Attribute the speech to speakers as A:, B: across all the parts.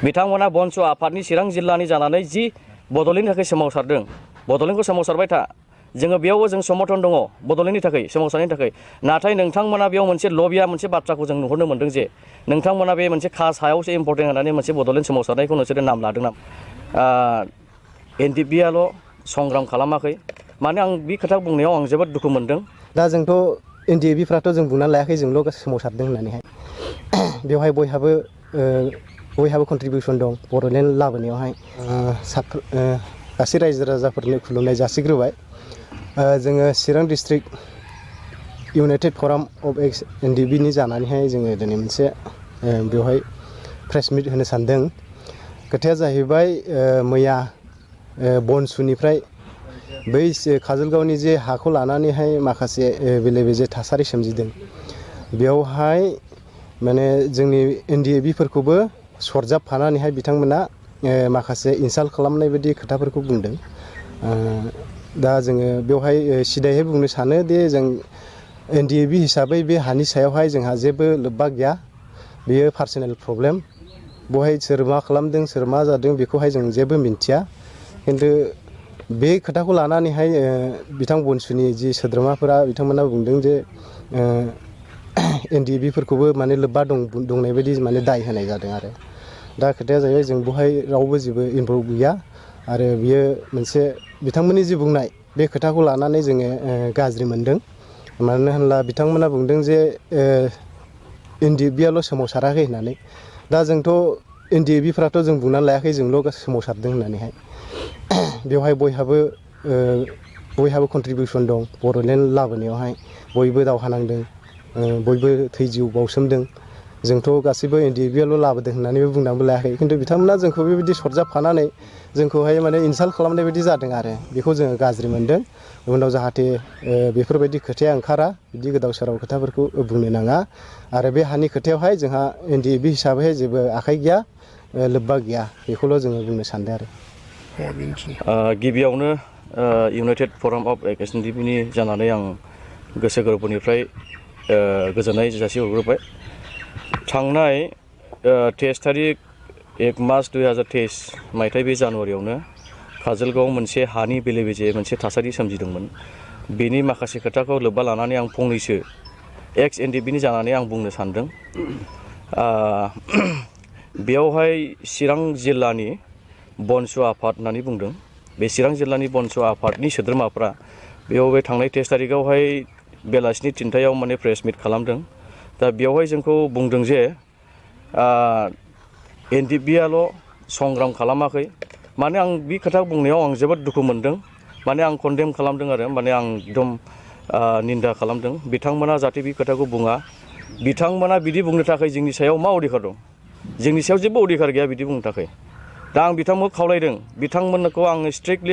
A: बिथांमोना BoNSU आफादनि चिरां जिल्लानि जानानै जि बड'लेण्डनि थाखाय सोमावसारदों बड'लेण्डखौ सोमावसारबाय था जोङो बेयावबो जों समर्थन दङ बड'लेण्डनि थाखाय सोमावसारनायनि थाखाय नाथाय नोंथांमोना बेयाव मोनसे लबिया मोनसे बाथ्राखौ जों नुहुरनो मोनदों जे नोंथांमोना बे मोनसे खा सायावसो इम्पर्टेन्ट होननानै मोनसे बड'लेण्ड सोमावसारनायखौ नोंसोरो नाम लादों नामा NDFBआल' संग्राम खालामाखै माने आं बे खोथा बुंनायाव आं जोबोद दुखु मोनदों
B: दा जोंथ' NDFBफ्राथ' जों बुंनानै लायाखै जोंल' सोमावसारदों होननानैहाय बेवहाय बयहाबो कन्ट्रिबिउसन दं बड'लेण्ड लाबोनायावहाय गासै रायजो राजाफोरनो खुलुमनाय जासिग्रोबाय जोङो चिरां डिस्ट्रिक्ट इउनाइटेड फराम अफ एक्स NDFBनि जानानैहाय जोङो दिनै मोनसे बेवहाय प्रेस मिट होनो सानदों खोथाया जाहैबाय मैया BoNSUनिफ्राय बै काजलगावनि जे हाखौ लानानैहाय माखासे बेले बेजे थासारि सोमजिदों बेवहाय माने जोंनि NDFBफोरखौबो सरजाबफानानैहाय बिथांमोना माखासे इनसाल्ट खालामनाय बायदि खोथाफोरखौ बुंदों दा जोङो बेवहाय सिदायै बुंनो सानो दि जों NDFB हिसाबै बे हानि सायावहाय जोंहा जेबो लोब्बा गैया बेयो पार्सनेल प्रब्लेम बेवहाय सोर मा खालामदों सोर मा जादों बेखौहाय जों जेबो मिन्थिया खिन्थु बे खोथाखौ लानानैहाय बिथां BoNSUनि जि सोद्रोमाफोरा बिथांमोना बुंदों जे NDFBफोरखौबो माने लोब्बा दंनाय बायदि माने दाय होनाय जादों आरो दा खोथाया जाहैबाय जों बेवहाय रावबो जेबो इनभल्भ गैया आरो बियो मोनसे बिथांमोननि जि बुंनाय बे खोथाखौ लानानै जोङो गाज्रि मोनदों मानो होनब्ला बिथांमोना बुंदों जे NDFBआल' सोमावसाराखै होननानै दा जोंथ' NDFBफ्राथ' जों बुंनानै लायाखै जोंल' सोमावसारदों होननानैहाय बेवहाय बयहाबो कन्ट्रिबिउसन दं बड'लेण्ड लाबोनायावहाय बयबो दावहा नांदों बयबो थै जिउ बावसोमदों जोंथ' गासैबो NDFBआल' लाबोदों होननानैबो बुंनानैबो लायाखै खिन्थु बिथांमोना जोंखौ बेबायदि सरजाबफानानै जोंखौहाय माने इनसाल्ट खालामनाय बायदि जादों आरो बेखौ जोङो गाज्रि मोनदों उनाव जाहाथे बेफोरबायदि खोथाया ओंखारा बिदि गोदाव सोराव खोथाफोरखौ बुंनो नाङा आरो बे हानि खोथायावहाय जोंहा NDFB हिसाबैहाय जेबो आखाइ गैया लोब्बा गैया बेखौल' जोङो बुंनो सानदों आरो
A: गिबियावनो इउनाइटेड फराम अफ एक्स NDFBनि जानानै आं गोसो गोरबोनिफ्राय गोजोननाय जासिहरग्रोबाय थांनाय 23 तारिख 1 मार्च 2023 मायथाइ बे जानुवारियावनो काजलगाव मोनसे हानि बेले बेजे मोनसे थासारि सोमजिदोंमोन बेनि माखासे खोथाखौ लोब्बा लानानै आं फंनैसो एक्स NDFBनि जानानै आं बुंनो सानदों बेयावहाय चिरां जिल्लानि BoNSU आफाद होननानै बुंदों बे चिरां जिल्लानि BoNSU आफादनि सोद्रोमाफ्रा बेयाव बे थांनाय 23 तारिखआवहाय बेलासिनि 3टायाव माने प्रेस मिट खालामदों दा बेवहाय जोंखौ बुंदों जे NDFBआल' संग्राम खालामाखै माने आं बे खोथा बुंनायाव आं जोबोद दुखु मोनदों माने आं कन्डेम खालामदों आरो माने आं एकदम निन्दा खालामदों बिथांमोना जाहाथे बे खोथाखौ बुङा बिथांमोना बिदि बुंनो थाखाय जोंनि सायाव मा अधिकार दं जोंनि सायाव जेबो अधिकार गैया बिदि बुंनो थाखाय दा आं बिथांमोनखौ खावलायदों बिथांमोनखौ आङो स्ट्रिक्टलि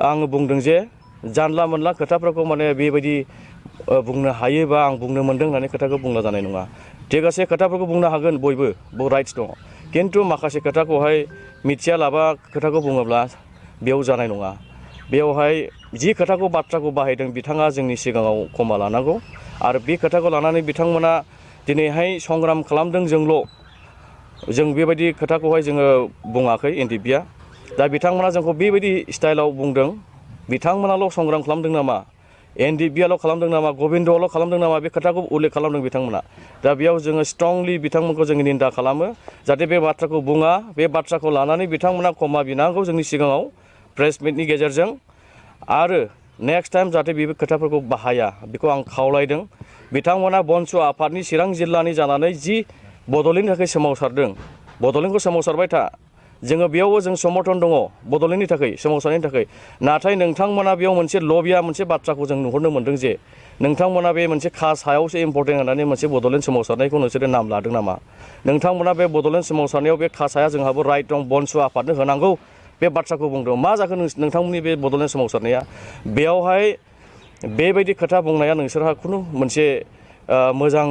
A: आङो बुंदों जे जानला मोनला खोथाफोरखौ माने बेबायदि बुंनो हायोबा आं बुंनो मोनदों होननानै खोथाखौ बुंला जानाय नङा थिगासे खोथाफोरखौ बुंनो हागोन बयबो राइट्स दङ खिन्थु माखासे खोथाखौहाय मिथिया लाबा खोथाखौ बुङोब्ला बेयाव जानाय नङा बेवहाय जि बाथ्राखौ बाहायदों बिथाङा जोंनि सिगाङाव क्षमा लानांगौ आरो बे खोथाखौ लानानै बिथांमोना दिनैहाय संग्राम खालामदों जों बेबायदि खोथाखौहाय जोङो बुङाखै NDFBआ दा बिथांमोना जोंखौ बेबायदि स्टाइलाव बुंदों बिथांमोनाल' संग्राम खालामदों नामा NDFBआल' खालामदों नामा गबिन्दआल' खालामदों नामा बे खोथाखौ उल्लेख खालामदों बिथांमोना दा बेयाव जोङो स्ट्रंलि बिथांमोनखौ जोङो निन्दा खालामो जाहाथे बे बाथ्राखौ बुङा बे बाथ्राखौ लानानै बिथांमोना क्षमा बिनांगौ जोंनि सिगाङाव प्रेस मिटनि गेजेरजों आरो नेक्स्ट टाइम जाहाथे बे खोथाफोरखौ बाहाया बेखौ आं खावलायदों बिथांमोना BoNSU आफादनि चिरां जिल्लानि जानानै जि बड'लेण्डनि थाखाय सोमावसारदों बड'लेण्डखौ सोमावसारबाय था जोङो बेयावबो जों समर्थन दङ बड'लेण्डनि थाखाय सोमावसारनायनि थाखाय नाथाय नोंथांमोना बेयाव मोनसे लबिया मोनसे बाथ्राखौ जों नुहुरनो मोनदों जे नोंथांमोना बे मोनसे खा सायावसो इम्पर्टेन्ट होननानै मोनसे बड'लेण्ड सोमावसारनायखौ नोंसोरो नाम लादों नामा नोंथांमोना बे बड'लेण्ड सोमावसारनायाव बे खा साया जोंहाबो राइट दं BoNSU आफादनो होनांगौ बे बाथ्राखौ बुंदों मा जाखो नोंथांमोननि बे बड'लेण्ड सोमावसारनाया बेयावहाय बेबायदि खोथा बुंनाया नोंसोरहा खुनु मोनसे मोजां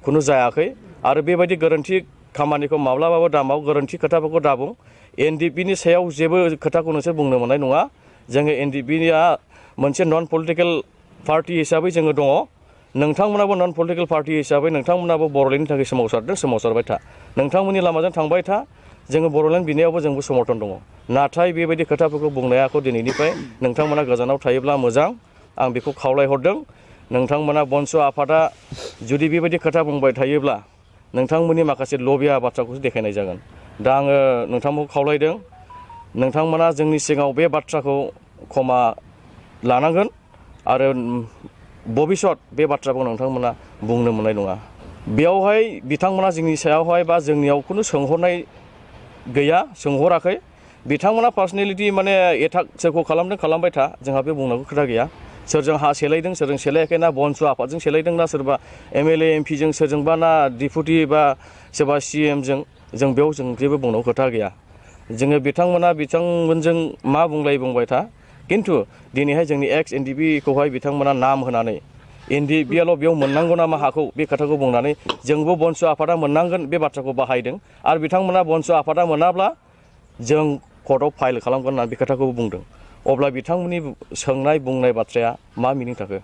A: खुनु जायाखै आरो बेबायदि गोरोन्थि खामानिखौ माब्लाबाबो दामाव गोरोन्थि खोथाफोरखौ दाबुं NDFBनि सायाव जेबो खोथाखौ नोंसोर बुंनो मोननाय नङा जोङो NDFBआ मोनसे नन पलिटिकेल पार्टि हिसाबै जोङो दङ नोंथांमोनाबो नन पलिटिकेल पार्टि हिसाबै नोंथांमोनाबो बड'लेण्डनि थाखाय सोमावसारदों सोमावसारबाय था नोंथांमोननि लामाजों थांबाय था जोङो बड'लेण्ड बिनायावबो जोंबो समर्थन दङ नाथाय बेबायदि खोथाफोरखौ बुंनायाखौ दिनैनिफ्राय नोंथांमोना गोजानाव थायोब्ला मोजां आं बेखौ खावलायहरदों नोंथांमोना BoNSU आफादा जुदि बेबायदि खोथा बुंबाय थायोब्ला नोंथांमोननि माखासे लबिया बाथ्राखौसो देखायनाय जागोन दा आङो नोंथांमोनखौ खावलायदों नोंथांमोना जोंनि सिगाङाव बे बाथ्राखौ क्षमा लानांगोन आरो भबिष्यत बे बाथ्राखौ नोंथांमोना बुंनो मोननाय नङा बेयावहाय बिथांमोना जोंनि सायावहाय बा जोंनियाव खुनु सोंहरनाय गैया सोंहराखै बिथांमोना पार्सनेलिटि माने एटाक सोरखौ खालामदों खालामबाय था जोंहा बे बुंनांगौ खोथा गैया सोरजों हा सेलायदों सोरजों सेलायाखै ना BoNSU आफादजों सेलायदों ना सोरबा MLA MP जों सोरजोंबा ना डिपुटि बा सोरबा CM जों बेयाव जों जेबो बुंनांगौ खोथा गैया जोङो बिथांमोनजों मा बुंबाय था किन्तु दिनैहाय जोंनि एक्स NDB खौहाय बिथांमोना नाम होनानै NDFBआल' बेयाव मोननांगौ नामा हाखौ बे खोथाखौ बुंनानै जोंबो BoNSU आफादा मोननांगोन बे बाथ्राखौ बाहायदों आरो बिथांमोना BoNSU आफादा मोनाब्ला जों कर्टआव फाइल खालामगोन होननानै बे खोथाखौ बुंदों अब्ला बिथांमोननि सोंनाय बुंनाय बाथ्राया मा मिनिं थाखो